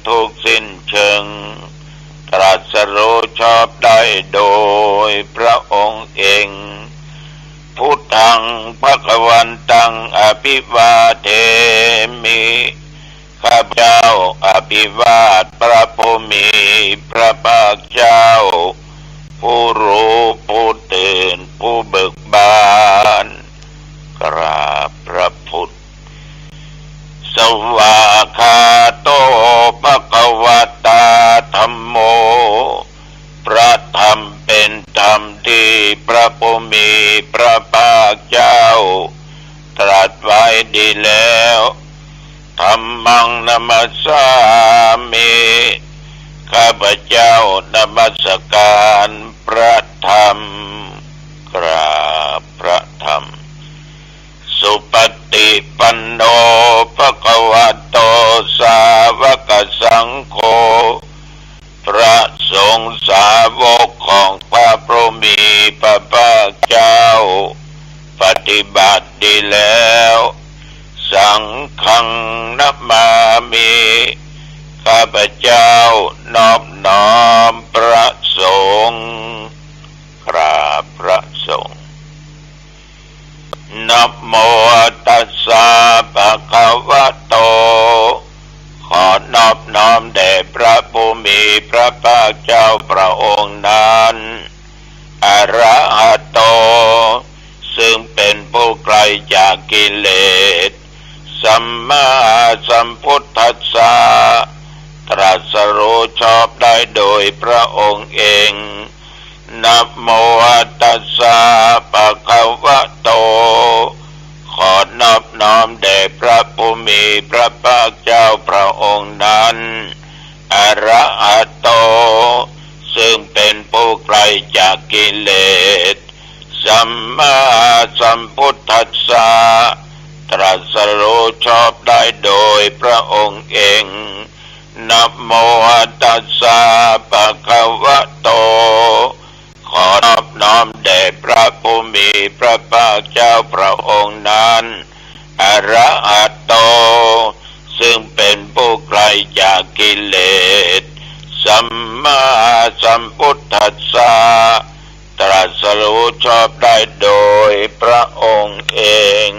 ทุกสิ้นเชิงตรัสรู้ชอบได้โดยพระองค์เองพุทธังภควันตังอภิวาเทมิข้าพเจ้าอภิวาทพระผู้มีพระภาคเจ้าผู้รู้ผู้ตื่นผู้เบิกบานกราบพระพุทธสวากขาโตภควตาธัมโมพระธรรมเป็นธรรมที่พระผู้มีพระภาคเจ้าตรัสไว้ดีแล้วธัมมังนัมสสามิข้าพเจ้านมัสการพระธรรมกราบพระธรรมสุปฏิปันโนภควโตสาวกสังโฆพระสงฆ์สาวกของพระผู้มีพระภาคเจ้าปฏิบัติดีแล้วสังฆังนัมมามิข้าพเจ้านอบน้อมพระสงฆ์กราบพระสงฆ์นะโมตัสสะภะคะวะโตขอนอบน้อมแด่พระผู้มีพระภาคเจ้าพระองค์นั้นอะระหะโตซึ่งเป็นผู้ไกลจากกิเลสสัมมาสัมพุทธัสสะตรัสรู้ชอบได้โดยพระองค์เองนะโมตัสสะภะคะวะโตขอนอบน้อมแด่พระผู้มีพระภาคเจ้าพระองค์นั้นอะระหะโตซึ่งเป็นผู้ไกลจากกิเลสสัมมาสัมพุทธัสสะตรัสรู้ชอบได้โดยพระองค์เองนะโมตัสสะภะคะวะโตขอนอบน้อมแด่พระผู้มีพระภาคเจ้าพระองค์นั้นอะระหะโตซึ่งเป็นผู้ไกลจากกิเลสสัมมาสัมพุทธัสสะตรัสรู้ชอบได้โดยพระองค์เอง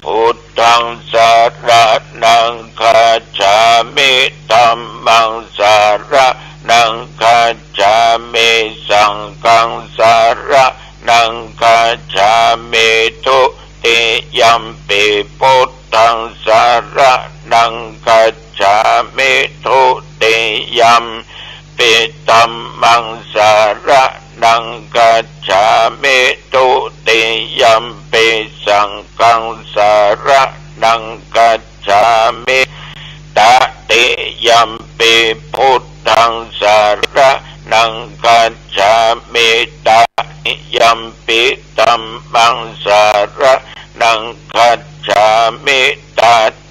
พุทธังสารนังคัจฉามิธัมมังสารนังคัจฉามิสังฆังสารนังคัจฉามิทุติยัมปิพุทธังสารนังคัจฉามิทุติยัมปิธัมมังสารนังคัจฉามิทุติยัมปิสังฆังสารนังคัจฉามิตติยัมปิพุทธังสารนังคัจฉามิตติยัมปิธัมมังสารนังคัจฉามิต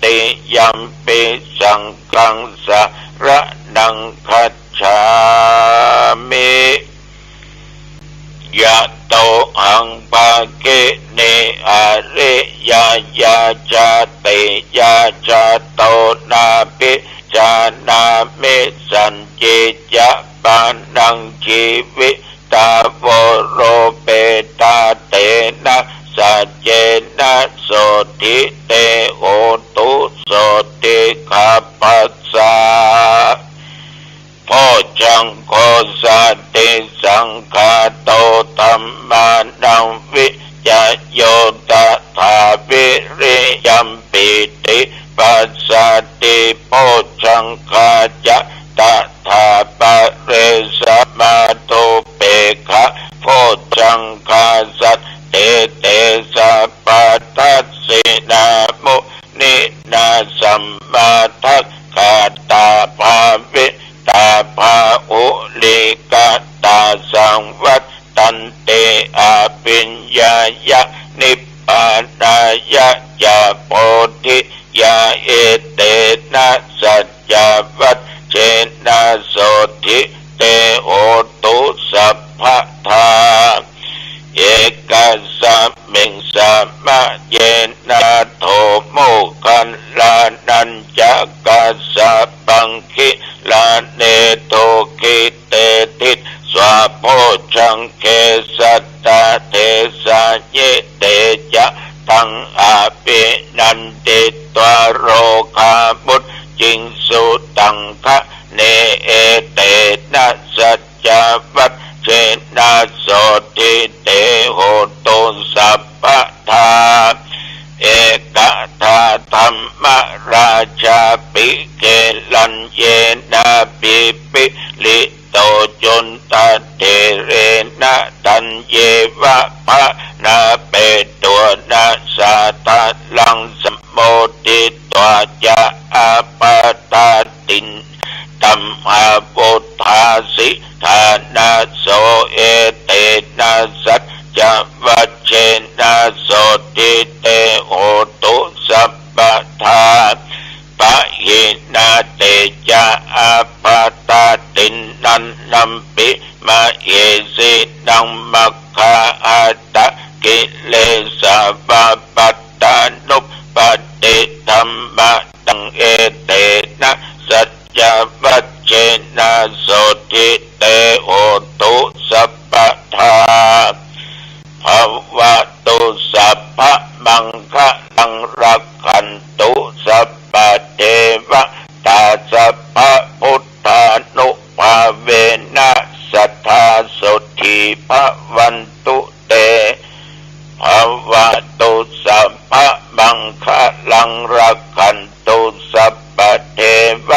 ติยัมปิสังฆังสารนังคัจฉามิยะโตหังภะเกเนอริยยาจาติยาจาโตนาปิจานามิสัญจิยะปานังชีวิตาวโรเปตาเตนะสัจเจนะโสติเตโหตุโสติขัปปัสสะโพจังโคสัตติสังฆาโตธัมมานังวิจโยตถาวิริยัมปิติปัสสติโพจังคาจะตถาปะเรสมาโตเปขะโพจังคาสัตเตเตสัพพทัสสินามุนินาสัมมาทัคคาตาภาวิตาภาอุลิกาตาสังวัตตันเตอาปิญญายะนิพพานายะจาโพธิยาเอเตนะสัจจวัตเจนะโสธิเตโหตุสัพพทาเอกสัมมิงสัมมะเยนะโทโมคันลานัญจา คาบุตจิงสุตังคะเนเอเตนะสัจจวัตเชนะโสติเตโหตุสัพพทาเอกทาธรรมราชาปิเกลันเยนะปิปิลิโตจุนตเตเรนะตันเยวะภะนาเปตัวนาสาตาลังสมโมติตัวจะอาปาตาตินตัมหาปุทธาสิธานาโสเอเตนะสัจจวัชเชนะโสติเตโหตุสัพพทาปะหินาเตจะอาปาตาตินนันนัมปิมาเอสิดังมัคคาอัตตะกิเลสะปะปัตตานุปฏิธัมมะตังเอเตนะสัจจวัชเชนะโสติเตโหตุสัพพทาภวตุสัพพมังคะลังรักขันตุสัพพเทวตาสัพพพุทธานุภาเวนะสัทธาสุธีภวันตุเตภวตุสัพพมังคะลังรักขันตุสัพพเทว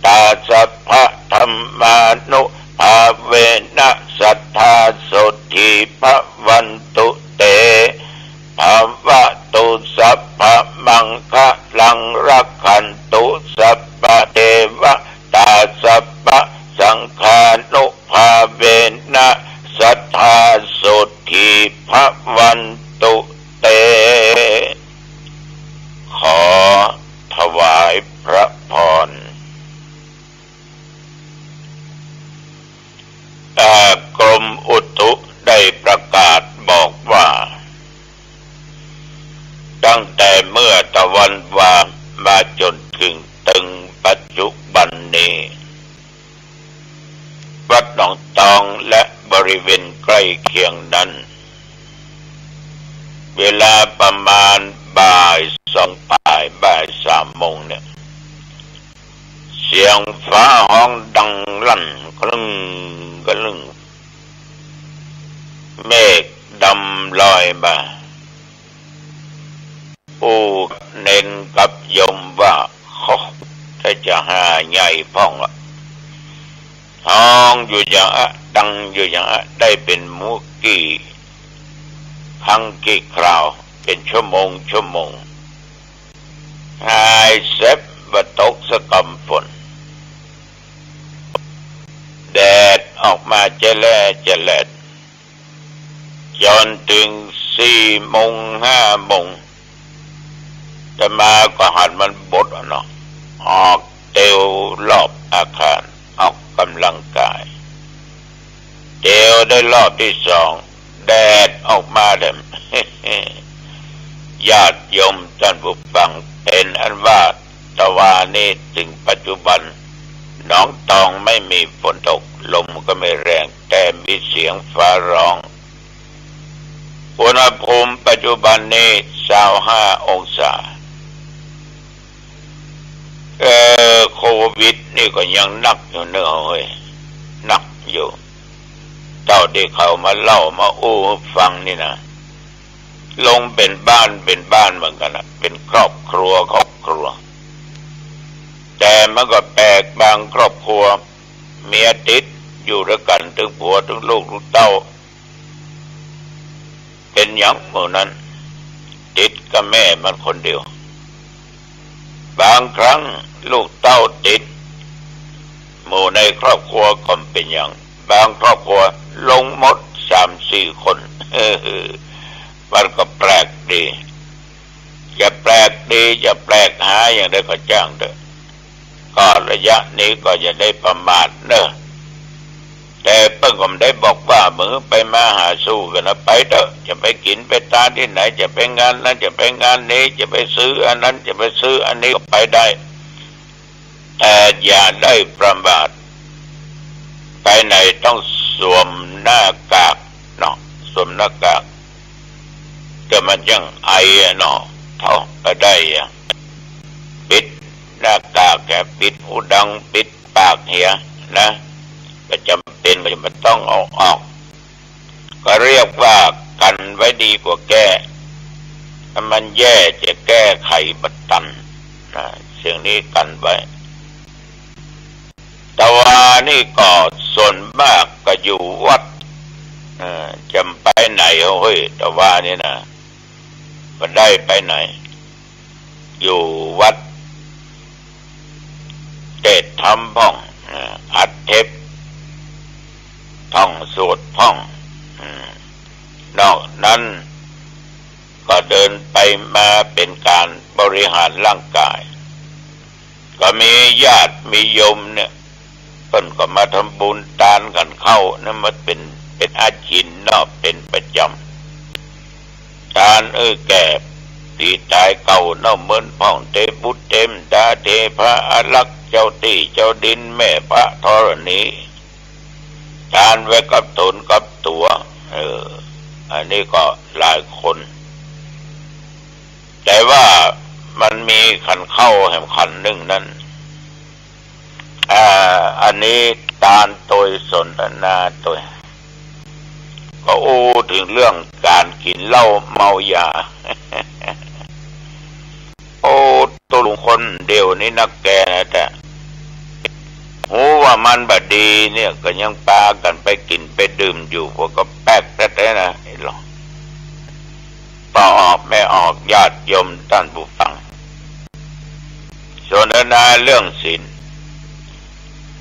ตาสัพพธัมมานุภาเวนะสัทธาสุธีภวันตุเตภวตุสัพพมังคะลังรักขันตุสัพพเทวตาสัพพสังฆานุภาเวนะสัทธาสุธีภวันตุเตขอถวายพระพรกรมอุตุได้ประกาศบอกว่าตั้งแต่เมื่อตะวันวามาจนถึงปัจจุบันนี้วัดหนองตองและบริเวณใกล้เคียงนั้นเวลาประมาณบ่าย3 โมงเนี่ยเสียงฟ้าห้องดังลั่นกระลึงเมฆดำลอยมาปู่เน้นกับยมว่าเขาถ้าจะหาใหญ่พ่องละห้องอยู่อย่างดังอยู่อย่างได้เป็นมุกี้ครั้งกี่คราวเป็นชั่วโมงหายเสพบตกสะกำฝนแดดออกมาเจแลจนถึง4 โมง 5 โมงแต่มาก็หันมันบดเนาะออกเตียวรอบอาคารออกกำลังกายเตียวได้รอบที่ 2แดดออกมาเด่ม ญาติโยมท่านผู้ฟังเป็นอันว่าตะวันนี้ถึงปัจจุบันหนองตองไม่มีฝนตกลมก็ไม่แรงแต่มีเสียงฟ้าร้องอุณหภูมิปัจจุบันนี้25 องศาโควิดนี่ก็ยังหนักอยู่เนอะเฮ้ยหนักอยู่เจ้าที่เขามาเล่ามาอู้ฟังนี่นะลงเป็นบ้านเหมือนกันนะเป็นครอบครัวแต่มันก็แปลกบางครอบครัวเมียติดอยู่ด้วยกันถึงผัวถึงลูกเต้าเป็นอย่างหมู่นั้นติดกับแม่มันคนเดียวบางครั้งลูกเต้าติดหมู่ในครอบครัวก็เป็นอย่างบางครอบครัวลงหมด3-4 คนมันก็แปลกดีจะแปลกดีจะแปลกหาอย่างใดก็จ้างเถอะก็ระยะนี้ก็อย่าได้ประมาทเนอะแต่เพิ่งผมได้บอกว่ามือไปมาหาสู้กันนะไปเถอะจะไปกินไปตาที่ไหนจะไปงานนั้นจะไปงานนี้จะไปซื้ออันนั้นจะไปซื้ออันนี้ก็ไปได้แต่อย่าได้ประมาทไปไหนต้องสวมหน้ากากเนาะสวมหน้ากากแต่มันยังไอเนาะเท่าก็ได้ปิด ค่ปิดหูดังปิดปากเหียนะก็จำเป็นก็จะต้องเอาออกก็เรียกว่ากันไว้ดีกว่าแก้ถ้ามันแย่จะแก้ไขบัดตันนะเสียงนี้กันไว้แต่ว่านี่ก็ส่วนมากก็อยู่วัดจำไปไหนเฮ้ยแต่ว่านี่นะมันได้ไปไหนอยู่วัดเทศธรรมพ่องอัดเทปท่องสวดพ่องนอกนั้นก็เดินไปมาเป็นการบริหารร่างกายก็มีญาติมีโยมเนี่ยเพิ่นก็มาทำบุญทานกันเข้านั่นมันเป็นอาชีพเนาะเป็นประจำทานแก่ตีตายเก่าเนาะเหมือนพ่องเทพุทธเทมดาเทพระอารักษ์เจ้าตีเจ้าดินแม่พระธรณีทานไว้กับตนกับตัวอันนี้ก็หลายคนแต่ว่ามันมีขันเข้าแห่งขันหนึ่งนั้นอันนี้ตาลตัวสนทนาตัวก็ถึงเรื่องการกินเหล้าเมายา ตัวลุงคนเดียวนี่นักแกนะแต่หูว่ามันบดีเนี่ยก็ยังปากันไปกินไปดื่มอยู่พวกก็แป๊กแต่นะไอ้หรอต่อออกไม่ออกญาติโยมท่านผู้ฟังสนทนาเรื่องศีล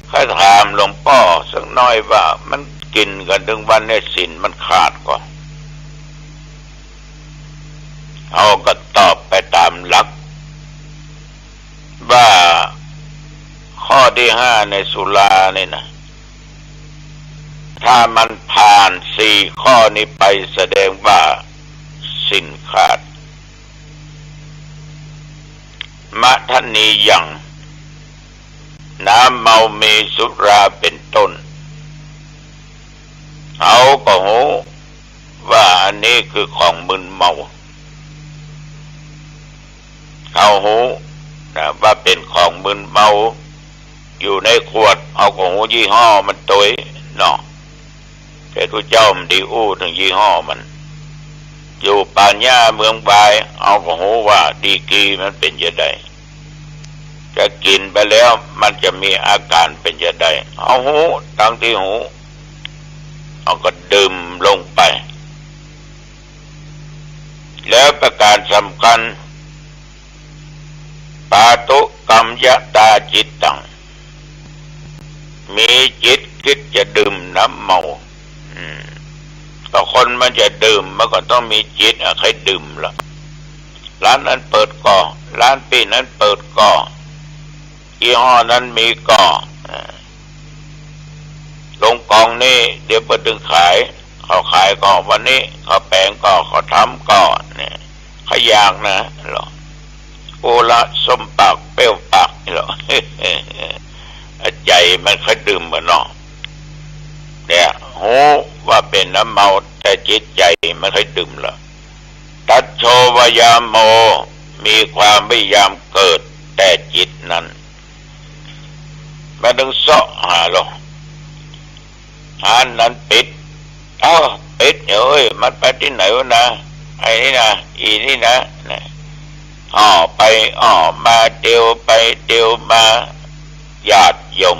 ข้าถามหลวงพ่อสักน้อยว่ามันกินกันถึงวันนี้ศีลมันขาดก่อนเขาก็ตอบไปตามหลักว่าข้อที่5ในสุราเนี่ยนะถ้ามันผ่าน4ข้อนี้ไปแสดงว่าศีลขาดมัทนียังน้ำเมามีสุราเป็นต้นเขาก็รู้ว่าอันนี้คือของมึนเมาเขารู้นะว่าเป็นของมึนเมาอยู่ในขวดเอาก็รู้ยี่ห้อมันตัวเนาะแต่ทุกเจ้ามันดีถึงยี่ห้อมันอยู่ป่าหญ้าเมืองบายเอาก็รู้ว่าดีกีมันเป็นยังไงจะกินไปแล้วมันจะมีอาการเป็นยังไงเอาหูตั้งที่หูเอาก็ดื่มลงไปแล้วประการสำคัญปาตุกรรมยตาจิตตังมีจิตคิดจะดื่มน้ำเมาก็คนมันจะดื่มมันก็ต้องมีจิตใครดื่มล่ะร้านนั้นเปิดก่อร้านปีนั้นเปิดก่อยี่ห้อนั้นมีก่อลงกองนี่เดี๋ยวเปิดดึงขายเขาขายก่อวันนี้เขาแปลงก่อเขาทำก่อเนี่ยเขาอยากนะหรอโอละสมปากเปรี้ยวปากนี่หรอ ใจมันค่อยดื่มเหมือนเนาะแต่โหว่าเป็นน้ำเมาแต่จิตใจมันค่อยดื่มละตัดโชวายามโมมีความพยายามเกิดแต่จิตนั้นมันต้องเสาะหาหรอกหานั้นปิดปิดเอ้ยมันไปที่ไหนวะนะไอ้นี่นะอีนี่นะไปมาเดียวไปเดียวมาญาติโยม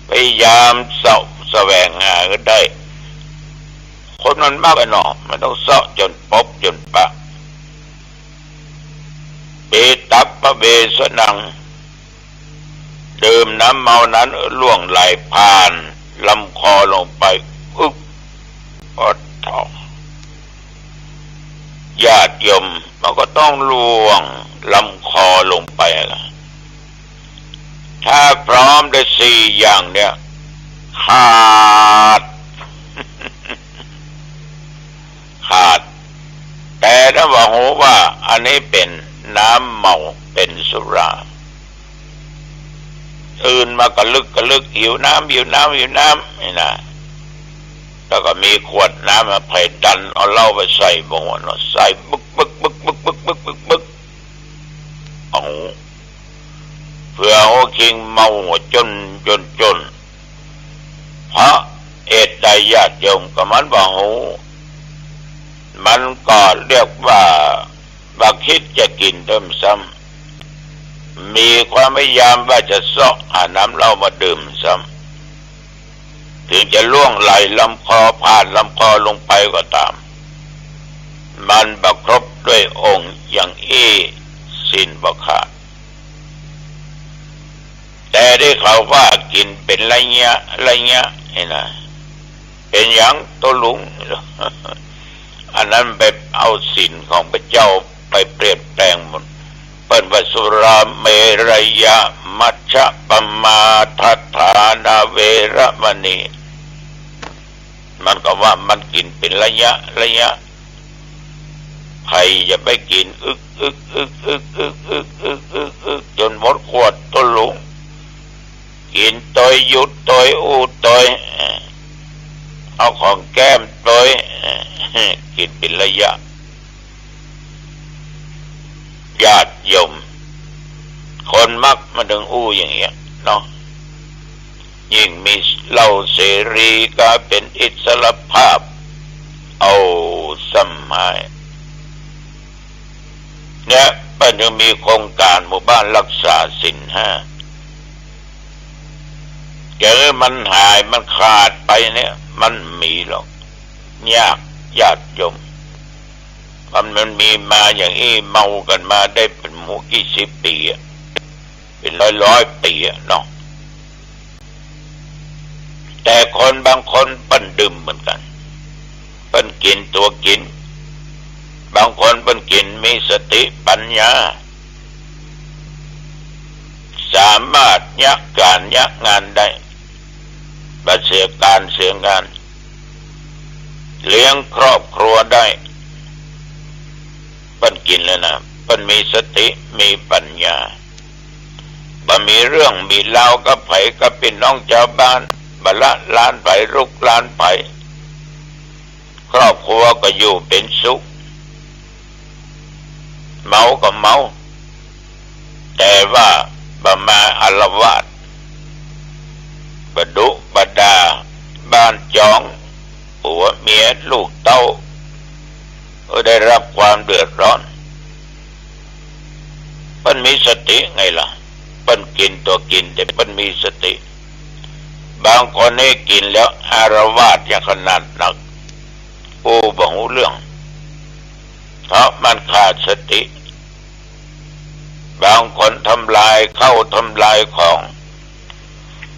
พยายามเสาะแสวงหาก็ได้คนมันมากไปหน่อมันต้องเสาะจนพบจนปะเบตับพระเบสนังดื่มน้ำเมานั้นล่วงไหลผ่านลำคอลงไปอดท้องญาติโยมมันก็ต้องล่วงลำคอลงไปล่ะถ้าพร้อมได้4อย่างเนี่ยขาด แต่ถ้าว่าโหว่าอันนี้เป็นน้ำเมาเป็นสุราตื่นมาก็ลึกหิวน้ำนี่นะแล้วก็มีขวดน้ำมาไผ่ดันเอาเหล้าไปใส่บ่หัวเนาะใส่บึกเอา เพื่อหัวคิงเมาหัวจนเพราะเอตใดญาติโยมก็มันบ่หูมันก็เรียกว่าบักคิดจะกินเติมซ้ำมีความพยายามว่าจะซอกหาน้ำเหล้ามาดื่มซ้ำถึงจะล่วงไหลลำคอผ่านลำคอลงไปก็ตามมันบักครบด้วยองค์อย่างศีลบ่ขาดแต่ได้เขาว่ากินเป็นระยะนี่นะเป็นอย่างตัวลุง อันนั้นไปเอาศีลของพระเจ้าไปเปลี่ยนแปลงหมดเป็นวสุราเมรยะมัชฌะปมาทัฏฐานาเวรมณีมันก็ว่ามันกินเป็นระยะใครจะไปกินอึกจนหมดขวดตัวลุงกินตอยหยุดตอยอูตอยเอาของแก้มตอยกินเป็นระยะญาติโยมคนมักมาดึงอู้อย่างเงี้ยเนาะยิ่งมีเหล้าเสรีก็เป็นอิสรภาพเอาสมัยเนี่ยมันยังมีโครงการหมู่บ้านรักษาศีลห้าเกิดมันหายมันขาดไปเนี่ยมันมีหรอกยากญาติโยมมันมีมาอย่างนี้เมากันมาได้เป็นหมู่กี่สิบปีเป็นร้อยปีเนาะแต่คนบางคนปั้นดื่มเหมือนกันปั้นกินตัวกินบางคนปั้นกินมีสติปัญญาสามารถยักงานได้บัดเสียการเสียงานเลี้ยงครอบครัวได้ปั้นกินแล้วนะปั้นมีสติมีปัญญาบ่มีเรื่องมีเล่ากับไผกับพี่น้องชาวบ้านบ่ละล้านไผรุกล้านไผครอบครัวก็อยู่เป็นสุขเมาก็เมาแต่ว่าบ่มาอาละวาดบ่ดุบ่ด่าบ้านจองผัวเมียลูกเต้าได้รับความเดือดร้อนเพิ่นมีสติไงล่ะเพิ่นกินตัวกินแต่เพิ่นมีสติบางคนให้กินแล้วอารวาสอย่างขนาดหนักบ่หูเรื่องเพราะมันขาดสติบางคนทำลายของ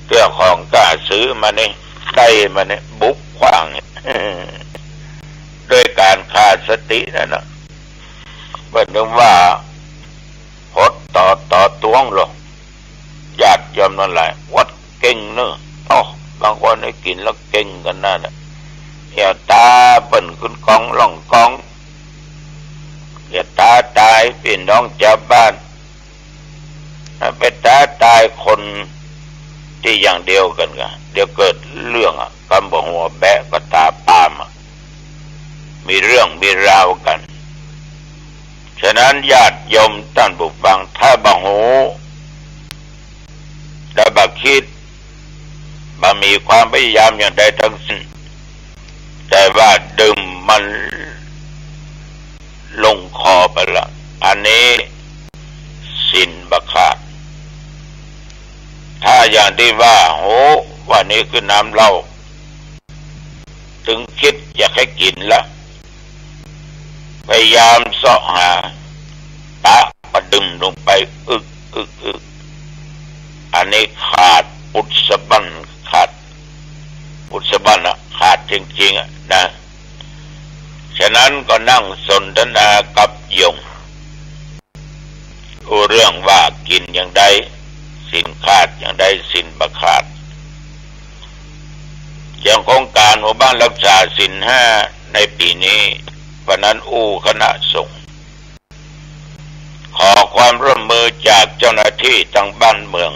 เรื่องของกล้าซื้อมาเนี่ยได้มาเนี่ยบุกขวางด้วยการขาดสตินั่นนะเบิ่งถึงว่าหดต่อตวงหรอกญาติโยมนั่นแหละวัดเก่งเนอะบางคนให้กินแล้วเก่งกันนั่นน่ะอย่าตาเปิ่นขึ้นกองล่องกองอย่าตาตายพี่น้องชาวบ้านไปตายคนที่อย่างเดียวกันกันเดี๋ยวเกิดเรื่องกำบ่หัวแบะก็ตาปามมีเรื่องมีราวกันฉะนั้นญาติโยมท่านผู้ฟังถ้าบ่หูและบ่คิดบ่มีความพยายามอย่างใดทั้งสิ้นแต่ว่าดื่มมันลงคอไปละอันนี้ศีลบ่ขาดถ้าอย่างที่ว่าว่านี่คือน้ำเหล้าถึงคิดอยากให้กินละพยายามเสาะหาตะประดึงลงไปอึกอันนี้ขาดปุถสบันขาดจริงๆนะฉะนั้นก็นั่งสนทนากับโยมเรื่องว่ากินอย่างใดศีลขาดอย่างใดศีลบ่ขาดอย่างโครงการหมู่บ้านรักษาศีลห้าในปีนี้วันนั้นคณะสงฆ์ขอความร่วมมือจากเจ้าหน้าที่ทางบ้านเมือง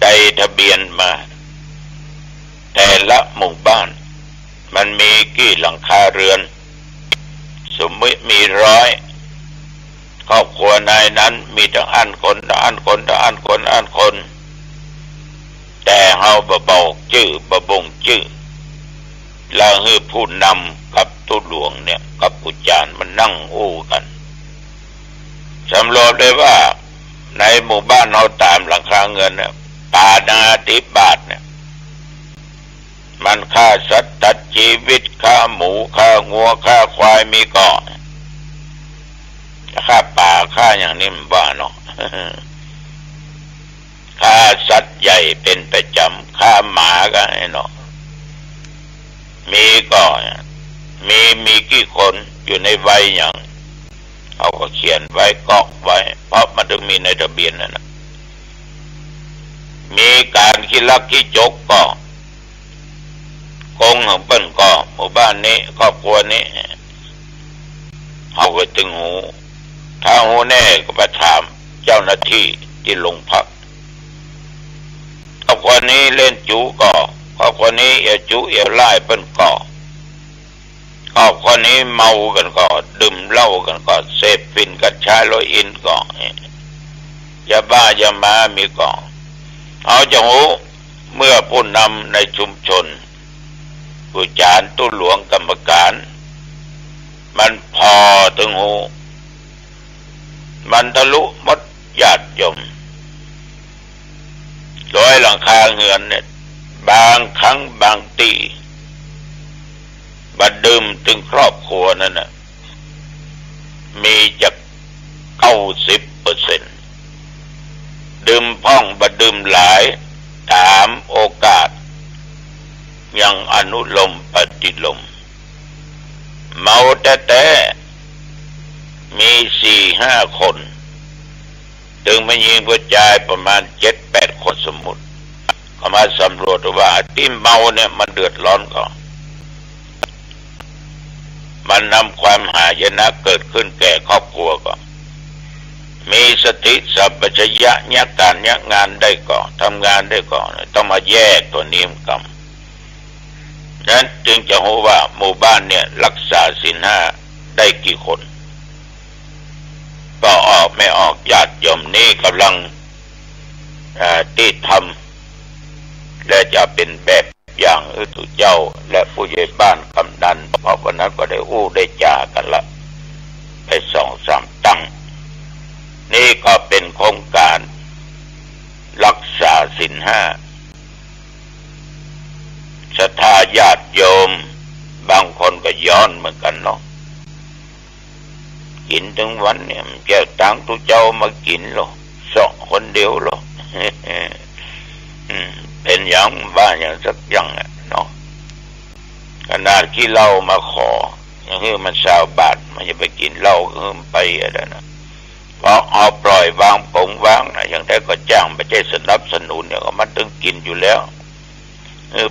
ได้ทะเบียนมาแต่ละหมู่บ้านมันมีกี่หลังคาเรือนสมมติมี100 ครอบครัวนายนั้นมีทั้งอันคนทั้งอันคนทั้งอันคนอันคนแต่เฮาบ่บอกชื่อบ่บ่งชื่อแล้วให้ผู้นำกับตุหลวงเนี่ยกับอุจารมันนั่งอู้กันสำรวจเลยว่าในหมู่บ้านเราตามหลังคาเงินเนี่ยป่านาธิบาตเนี่ยมันฆ่าสัตว์ตัดชีวิตฆ่าหมูฆ่างัวฆ่าควายมีก่อฆ่าป่าฆ่าอย่างนี้มันบ้าเนาะ ฆ่าสัตว์ใหญ่เป็นประจำฆ่าหมาก็ไอ้เนาะมีก็มีกี่คนอยู่ในวัยอย่างเขาก็เขียนไว้เกาะไว้เพราะมันถึงมีในทะเบียนนั่นนะมีการคิดลักคิดจกก็คงของเปิ้นก็หมู่บ้านนี้ครอบครัวนี้เขาก็ตึงหูถ้าหูแน่ก็ไปถามเจ้าหน้าที่ที่โรงพักครอบครัวนี้เล่นจูก็ครอบครัวนี้เอวจูเอวไล่เปิ้นก็ครอบครัวนี้เมากันก็ดื่มเหล้ากันก็เสพฝิ่นกัญชาโรอินก็ยาบ้ายามามีก็เอาจะหูเมื่อผู้นำในชุมชนผู้จารตุหลวงกรรมการมันพอถึงหูมันทะลุมดญาติโยมโดยหลังคาเหือนเนี่ยบางครั้งบางตีบัดดื่มถึงครอบครัวนั่นน่ะมีจาก90%ดื่มพ่องบัดดื่มหลายตามโอกาสยังอนุโลมปฏิโลมเมาแต่มี 4-5 คนถึงมายิงผู้ชายประมาณ 7-8 คนสมมุติเขามาสำรวจว่าที่เมาเนี่ยมันเดือดร้อนก่อนมันนำความหายนะเกิดขึ้นแก่ครอบครัวก่อนมีสติสัพพัญญะยักการยักงานได้ก่อนทำงานได้ก่อนต้องมาแยกตัวนิยมกรรมนั้นจึงจะรู้ว่าหมู่บ้านเนี่ยรักษาศีล 5ได้กี่คนก็ออกไม่ออกญาติโยมนี้กำลังที่ทำและจะเป็นแบบอย่างทุกเจ้าและผู้ใหญ่บ้านกำนันเพราะวันนั้นก็ได้อู้ได้จากันละไป2-3 ตั้งนี่ก็เป็นโครงการรักษาศีล 5ศรัทธาญาติโยมบางคนก็ย้อนเหมือนกันเนาะกินถึงวันเนี่ยแก้วตังทุกเจ้ามากินหรอสองคนเดียวหรอ เป็นอย่างบ้าอย่างสักอย่างเนาะขนาดที่เรามาขออย่างนี้มัน20 บาทมันจะไปกินเหล้าก็ไปอะไรนะเพราะเอาปล่อยวางปงวางนะอย่างแต่ก็จ้างไปใจสนับสนุนเนี่ยก็มันต้องกินอยู่แล้ว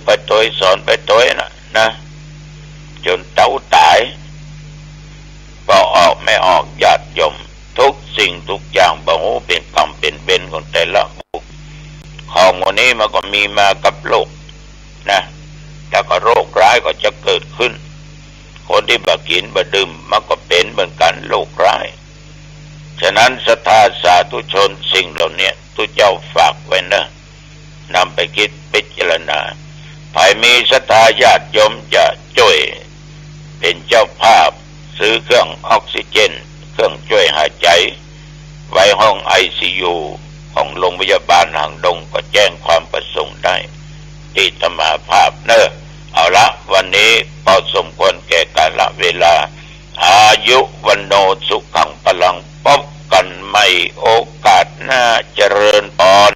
ไปตัวสอนไปตัวนะจนเต้าตายก็ออกไม่ออกญาติโยมทุกสิ่งทุกอย่างบ่ฮู้เป็นกรรมเป็นเวรของแต่ละบุคคลของวันนี้มันก็มีมากับโลกนะแล้วก็โรคร้ายก็จะเกิดขึ้นคนที่บ่กินบ่ดื่มมันก็เป็นเหมือนกันโรคร้ายฉะนั้นศรัทธาสาธุชนสิ่งเหล่านี้ทุกเจ้าฝากไว้นะนำไปคิดพิจารณาภายมีศรัทธาญาติโยมจะช่วยเป็นเจ้าภาพซื้อเครื่องออกซิเจนเครื่องช่วยหายใจไว้ห้อง ICU ของโรงพยาบาลหางดงก็แจ้งความประสงค์ได้ที่ธรรมาภาพเนอะเอาละวันนี้พอสมควรแก่กาลเวลาอายุวันโนสุขังพลังพบกันใหม่โอกาสหน้าเจริญพร